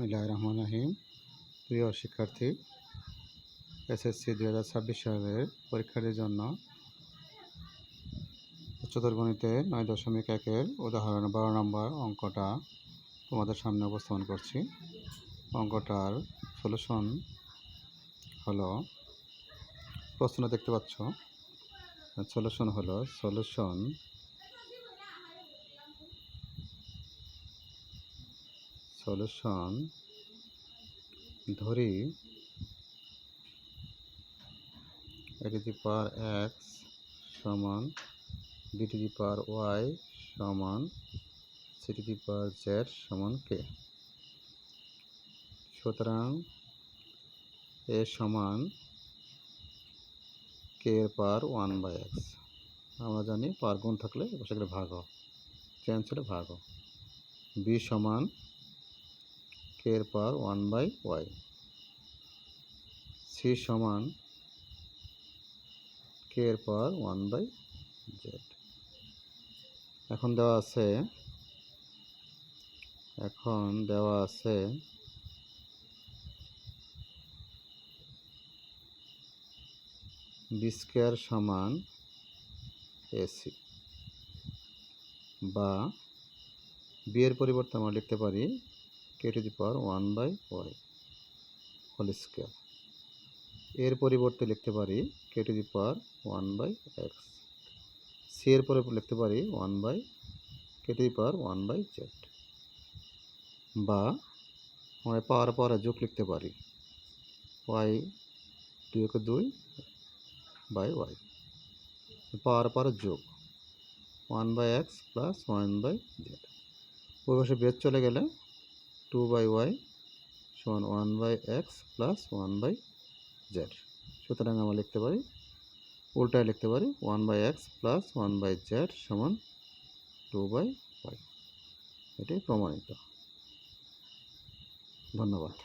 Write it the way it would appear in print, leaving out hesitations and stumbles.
বিসমিল্লাহির রহমানির রহিম। প্রিয় শিক্ষার্থী, এসএসসি 2026 সালের পরীক্ষার জন্য উচ্চতর গণিতে 9.1-এর উদাহরণ 12 নম্বর অঙ্কটা তোমাদের সামনে উপস্থাপন করছি। অঙ্কটার সলিউশন হলো, প্রশ্ন দেখতে পাচ্ছ, সলিউশন হলো সলিউশন ধরি a to the power x সমান b to the power y সমান c to the power z সমান k। সুতরাং a সমান k এর পাওয়ার 1/x। আমরা জানি পাওয়ার গুণ থাকলে সেখানে ভাগ হয়, চেঞ্জ হলে ভাগ হয়। b সমান k এর পাওয়ার 1/y। c সমান k এর পাওয়ার 1/z। এখন দেওয়া আছে b স্কয়ার সমান ac, বা b এর পরিবর্তে আমরা লিখতে পারি k to the power 1/y whole square. এর পরিবর্তে লিখতে পারি k to the power 1/x। c এর পরিবর্তে লিখতে পারি k to the power 1/z, বা আমরা পাওয়ার যোগ লিখতে পারি y 2 কে 2/y। পাওয়ার যোগ 1/x প্লাস 1/z। ওই পাশে বেদ চলে গেলে 2/y সমান 1/x প্লাস 1/z। সুতরাং আমরা লিখতে পারি, উল্টায় লিখতে পারি 1/x প্লাস 1/z সমান 2/y। এটাই প্রমাণিত। ধন্যবাদ।